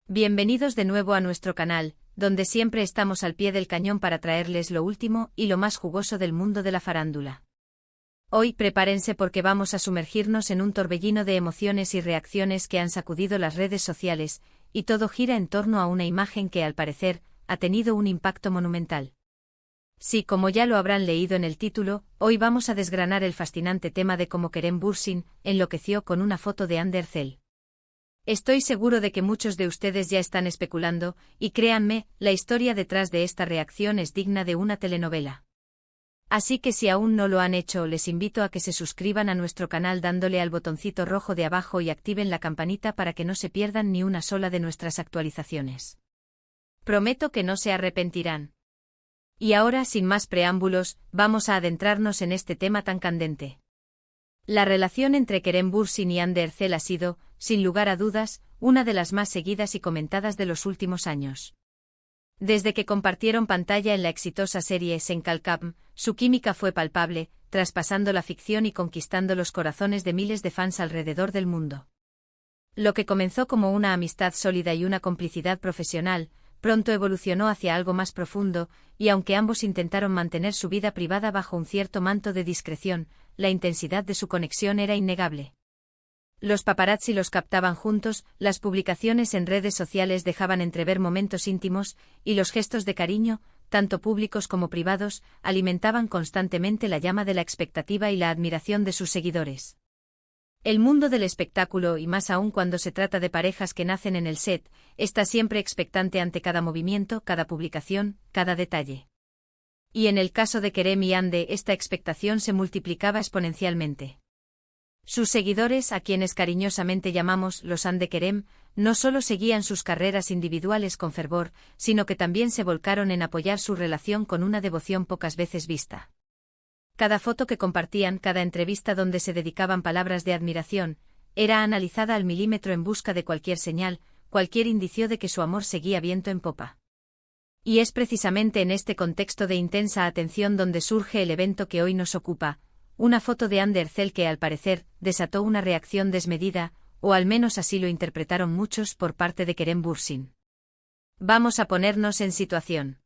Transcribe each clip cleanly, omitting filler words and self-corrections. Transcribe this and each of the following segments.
Bienvenidos de nuevo a nuestro canal, donde siempre estamos al pie del cañón para traerles lo último y lo más jugoso del mundo de la farándula. Hoy prepárense porque vamos a sumergirnos en un torbellino de emociones y reacciones que han sacudido las redes sociales, y todo gira en torno a una imagen que, al parecer, ha tenido un impacto monumental. Sí, como ya lo habrán leído en el título, hoy vamos a desgranar el fascinante tema de cómo Kerem Bürsin enloqueció con una foto de Hande Erçel. Estoy seguro de que muchos de ustedes ya están especulando, y créanme, la historia detrás de esta reacción es digna de una telenovela. Así que si aún no lo han hecho, les invito a que se suscriban a nuestro canal dándole al botoncito rojo de abajo y activen la campanita para que no se pierdan ni una sola de nuestras actualizaciones. Prometo que no se arrepentirán. Y ahora, sin más preámbulos, vamos a adentrarnos en este tema tan candente. La relación entre Kerem Bürsin y Hande Erçel ha sido, sin lugar a dudas, una de las más seguidas y comentadas de los últimos años. Desde que compartieron pantalla en la exitosa serie Sen Kalkam, su química fue palpable, traspasando la ficción y conquistando los corazones de miles de fans alrededor del mundo. Lo que comenzó como una amistad sólida y una complicidad profesional, pronto evolucionó hacia algo más profundo, y aunque ambos intentaron mantener su vida privada bajo un cierto manto de discreción, la intensidad de su conexión era innegable. Los paparazzi los captaban juntos, las publicaciones en redes sociales dejaban entrever momentos íntimos, y los gestos de cariño, tanto públicos como privados, alimentaban constantemente la llama de la expectativa y la admiración de sus seguidores. El mundo del espectáculo, y más aún cuando se trata de parejas que nacen en el set, está siempre expectante ante cada movimiento, cada publicación, cada detalle. Y en el caso de Kerem y Hande, esta expectación se multiplicaba exponencialmente. Sus seguidores, a quienes cariñosamente llamamos los Hande Kerem, no solo seguían sus carreras individuales con fervor, sino que también se volcaron en apoyar su relación con una devoción pocas veces vista. Cada foto que compartían, cada entrevista donde se dedicaban palabras de admiración, era analizada al milímetro en busca de cualquier señal, cualquier indicio de que su amor seguía viento en popa. Y es precisamente en este contexto de intensa atención donde surge el evento que hoy nos ocupa, una foto de Hande Erçel que, al parecer, desató una reacción desmedida, o al menos así lo interpretaron muchos por parte de Kerem Bürsin. Vamos a ponernos en situación.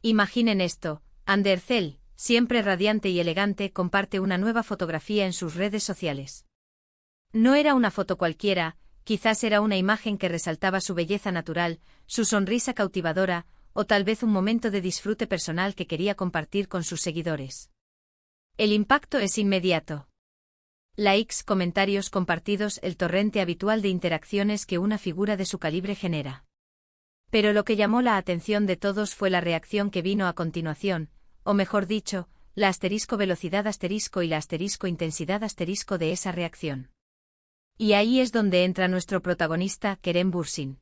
Imaginen esto: Hande Erçel, siempre radiante y elegante, comparte una nueva fotografía en sus redes sociales. No era una foto cualquiera, quizás era una imagen que resaltaba su belleza natural, su sonrisa cautivadora, o tal vez un momento de disfrute personal que quería compartir con sus seguidores. El impacto es inmediato. Likes, comentarios compartidos, el torrente habitual de interacciones que una figura de su calibre genera. Pero lo que llamó la atención de todos fue la reacción que vino a continuación, o mejor dicho, la velocidad y la intensidad de esa reacción. Y ahí es donde entra nuestro protagonista, Kerem Bürsin.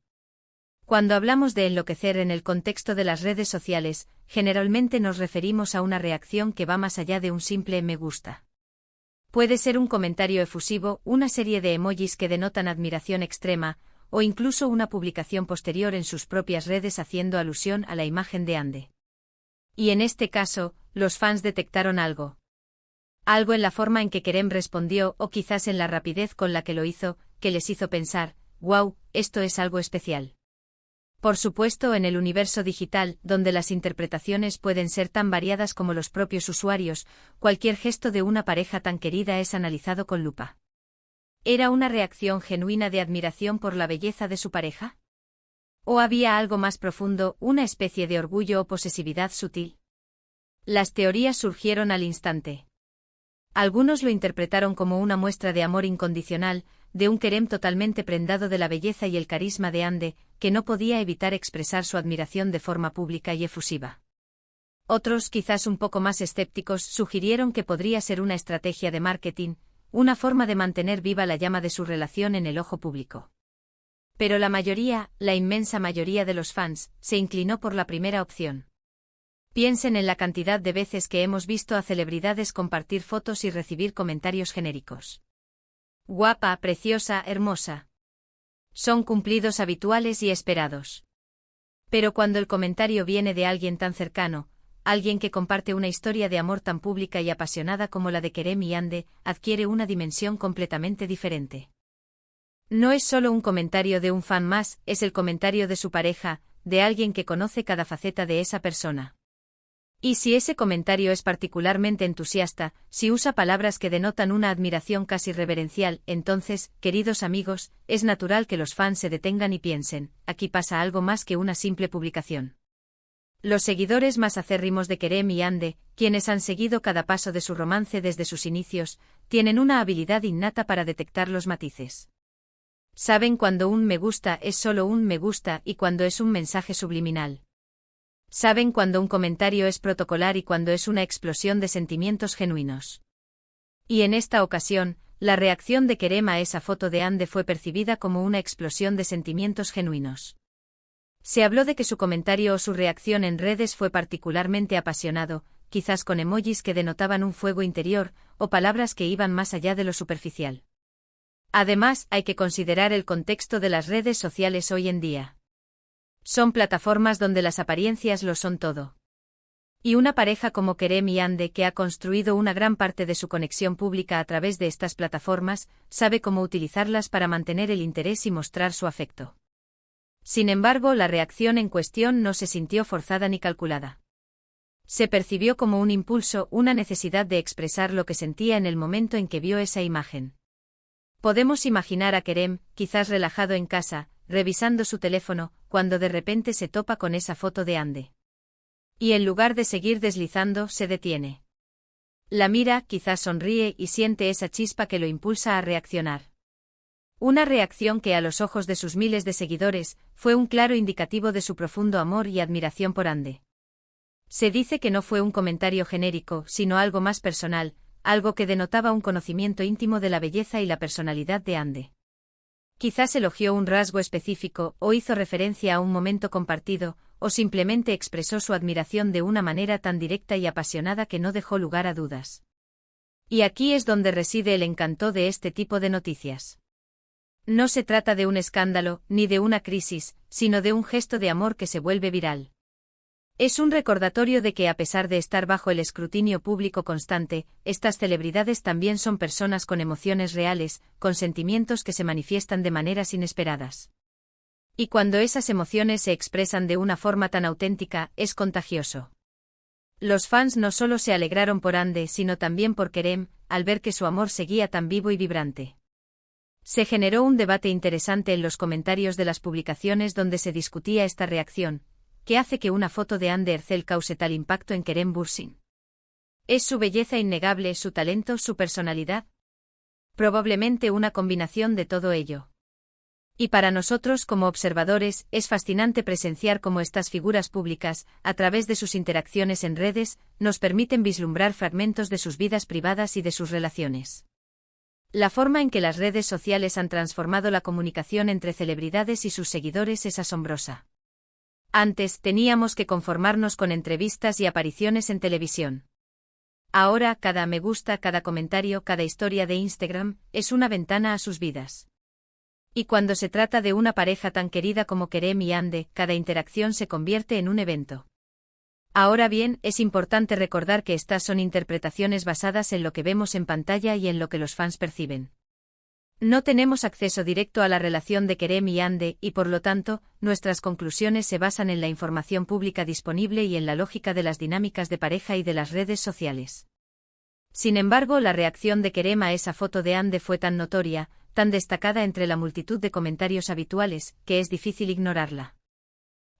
Cuando hablamos de enloquecer en el contexto de las redes sociales, generalmente nos referimos a una reacción que va más allá de un simple me gusta. Puede ser un comentario efusivo, una serie de emojis que denotan admiración extrema, o incluso una publicación posterior en sus propias redes haciendo alusión a la imagen de Hande. Y en este caso, los fans detectaron algo. Algo en la forma en que Kerem respondió, o quizás en la rapidez con la que lo hizo, que les hizo pensar, wow, esto es algo especial. Por supuesto, en el universo digital, donde las interpretaciones pueden ser tan variadas como los propios usuarios, cualquier gesto de una pareja tan querida es analizado con lupa. ¿Era una reacción genuina de admiración por la belleza de su pareja? ¿O había algo más profundo, una especie de orgullo o posesividad sutil? Las teorías surgieron al instante. Algunos lo interpretaron como una muestra de amor incondicional, de un Kerem totalmente prendado de la belleza y el carisma de Hande, que no podía evitar expresar su admiración de forma pública y efusiva. Otros, quizás un poco más escépticos, sugirieron que podría ser una estrategia de marketing, una forma de mantener viva la llama de su relación en el ojo público. Pero la mayoría, la inmensa mayoría de los fans, se inclinó por la primera opción. Piensen en la cantidad de veces que hemos visto a celebridades compartir fotos y recibir comentarios genéricos. Guapa, preciosa, hermosa. Son cumplidos habituales y esperados. Pero cuando el comentario viene de alguien tan cercano, alguien que comparte una historia de amor tan pública y apasionada como la de Kerem y Hande, adquiere una dimensión completamente diferente. No es solo un comentario de un fan más, es el comentario de su pareja, de alguien que conoce cada faceta de esa persona. Y si ese comentario es particularmente entusiasta, si usa palabras que denotan una admiración casi reverencial, entonces, queridos amigos, es natural que los fans se detengan y piensen, aquí pasa algo más que una simple publicación. Los seguidores más acérrimos de Kerem y Hande, quienes han seguido cada paso de su romance desde sus inicios, tienen una habilidad innata para detectar los matices. Saben cuando un me gusta es solo un me gusta y cuando es un mensaje subliminal. Saben cuando un comentario es protocolar y cuando es una explosión de sentimientos genuinos. Y en esta ocasión, la reacción de Kerem a esa foto de Hande fue percibida como una explosión de sentimientos genuinos. Se habló de que su comentario o su reacción en redes fue particularmente apasionado, quizás con emojis que denotaban un fuego interior, o palabras que iban más allá de lo superficial. Además, hay que considerar el contexto de las redes sociales hoy en día. Son plataformas donde las apariencias lo son todo. Y una pareja como Kerem y Hande, que ha construido una gran parte de su conexión pública a través de estas plataformas, sabe cómo utilizarlas para mantener el interés y mostrar su afecto. Sin embargo, la reacción en cuestión no se sintió forzada ni calculada. Se percibió como un impulso, una necesidad de expresar lo que sentía en el momento en que vio esa imagen. Podemos imaginar a Kerem, quizás relajado en casa, revisando su teléfono, cuando de repente se topa con esa foto de Hande. Y en lugar de seguir deslizando, se detiene. La mira, quizás sonríe y siente esa chispa que lo impulsa a reaccionar. Una reacción que a los ojos de sus miles de seguidores, fue un claro indicativo de su profundo amor y admiración por Hande. Se dice que no fue un comentario genérico, sino algo más personal, algo que denotaba un conocimiento íntimo de la belleza y la personalidad de Hande. Quizás elogió un rasgo específico, o hizo referencia a un momento compartido, o simplemente expresó su admiración de una manera tan directa y apasionada que no dejó lugar a dudas. Y aquí es donde reside el encanto de este tipo de noticias. No se trata de un escándalo, ni de una crisis, sino de un gesto de amor que se vuelve viral. Es un recordatorio de que a pesar de estar bajo el escrutinio público constante, estas celebridades también son personas con emociones reales, con sentimientos que se manifiestan de maneras inesperadas. Y cuando esas emociones se expresan de una forma tan auténtica, es contagioso. Los fans no solo se alegraron por Hande, sino también por Kerem, al ver que su amor seguía tan vivo y vibrante. Se generó un debate interesante en los comentarios de las publicaciones donde se discutía esta reacción. ¿Qué hace que una foto de Hande Erçel cause tal impacto en Kerem Bürsin? ¿Es su belleza innegable, su talento, su personalidad? Probablemente una combinación de todo ello. Y para nosotros como observadores, es fascinante presenciar cómo estas figuras públicas, a través de sus interacciones en redes, nos permiten vislumbrar fragmentos de sus vidas privadas y de sus relaciones. La forma en que las redes sociales han transformado la comunicación entre celebridades y sus seguidores es asombrosa. Antes teníamos que conformarnos con entrevistas y apariciones en televisión. Ahora cada me gusta, cada comentario, cada historia de Instagram, es una ventana a sus vidas. Y cuando se trata de una pareja tan querida como Kerem y Hande, cada interacción se convierte en un evento. Ahora bien, es importante recordar que estas son interpretaciones basadas en lo que vemos en pantalla y en lo que los fans perciben. No tenemos acceso directo a la relación de Kerem y Hande y por lo tanto, nuestras conclusiones se basan en la información pública disponible y en la lógica de las dinámicas de pareja y de las redes sociales. Sin embargo, la reacción de Kerem a esa foto de Hande fue tan notoria, tan destacada entre la multitud de comentarios habituales, que es difícil ignorarla.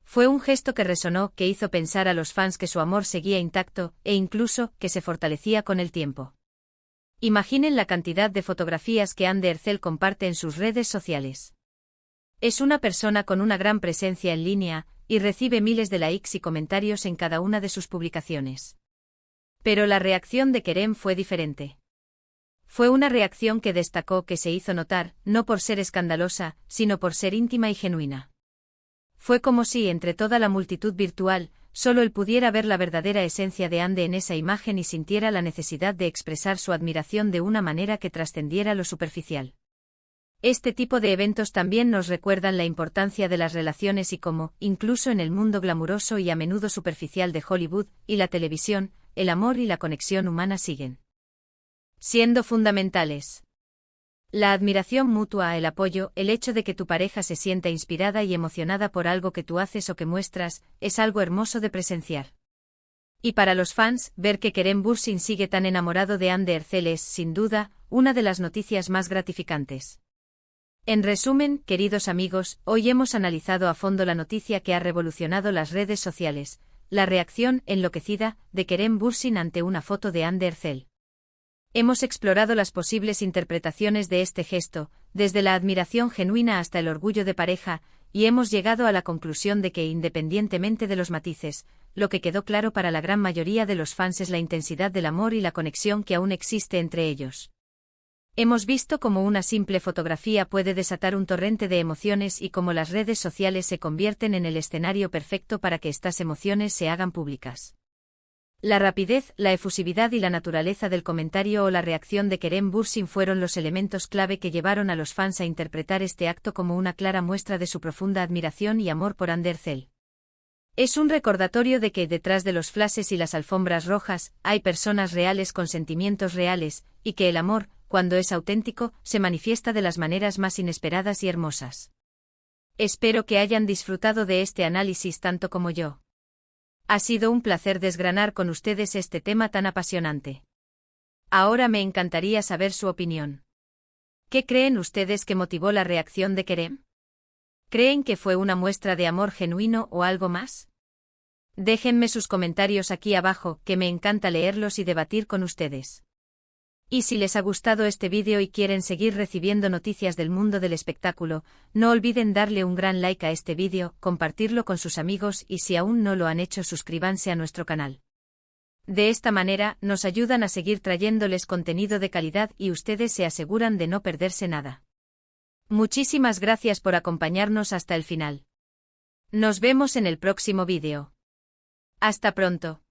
Fue un gesto que resonó, que hizo pensar a los fans que su amor seguía intacto, e incluso, que se fortalecía con el tiempo. Imaginen la cantidad de fotografías que Hande Erçel comparte en sus redes sociales. Es una persona con una gran presencia en línea, y recibe miles de likes y comentarios en cada una de sus publicaciones. Pero la reacción de Kerem fue diferente. Fue una reacción que destacó, que se hizo notar, no por ser escandalosa, sino por ser íntima y genuina. Fue como si, entre toda la multitud virtual, solo él pudiera ver la verdadera esencia de Hande en esa imagen y sintiera la necesidad de expresar su admiración de una manera que trascendiera lo superficial. Este tipo de eventos también nos recuerdan la importancia de las relaciones y cómo, incluso en el mundo glamuroso y a menudo superficial de Hollywood y la televisión, el amor y la conexión humana siguen siendo fundamentales. La admiración mutua, el apoyo, el hecho de que tu pareja se sienta inspirada y emocionada por algo que tú haces o que muestras, es algo hermoso de presenciar. Y para los fans, ver que Kerem Bürsin sigue tan enamorado de Hande Erçel es, sin duda, una de las noticias más gratificantes. En resumen, queridos amigos, hoy hemos analizado a fondo la noticia que ha revolucionado las redes sociales, la reacción enloquecida de Kerem Bürsin ante una foto de Hande Erçel. Hemos explorado las posibles interpretaciones de este gesto, desde la admiración genuina hasta el orgullo de pareja, y hemos llegado a la conclusión de que, independientemente de los matices, lo que quedó claro para la gran mayoría de los fans es la intensidad del amor y la conexión que aún existe entre ellos. Hemos visto cómo una simple fotografía puede desatar un torrente de emociones y cómo las redes sociales se convierten en el escenario perfecto para que estas emociones se hagan públicas. La rapidez, la efusividad y la naturaleza del comentario o la reacción de Kerem Bürsin fueron los elementos clave que llevaron a los fans a interpretar este acto como una clara muestra de su profunda admiración y amor por Hande Erçel. Es un recordatorio de que, detrás de los flashes y las alfombras rojas, hay personas reales con sentimientos reales, y que el amor, cuando es auténtico, se manifiesta de las maneras más inesperadas y hermosas. Espero que hayan disfrutado de este análisis tanto como yo. Ha sido un placer desgranar con ustedes este tema tan apasionante. Ahora me encantaría saber su opinión. ¿Qué creen ustedes que motivó la reacción de Kerem? ¿Creen que fue una muestra de amor genuino o algo más? Déjenme sus comentarios aquí abajo, que me encanta leerlos y debatir con ustedes. Y si les ha gustado este vídeo y quieren seguir recibiendo noticias del mundo del espectáculo, no olviden darle un gran like a este vídeo, compartirlo con sus amigos y si aún no lo han hecho suscríbanse a nuestro canal. De esta manera, nos ayudan a seguir trayéndoles contenido de calidad y ustedes se aseguran de no perderse nada. Muchísimas gracias por acompañarnos hasta el final. Nos vemos en el próximo vídeo. Hasta pronto.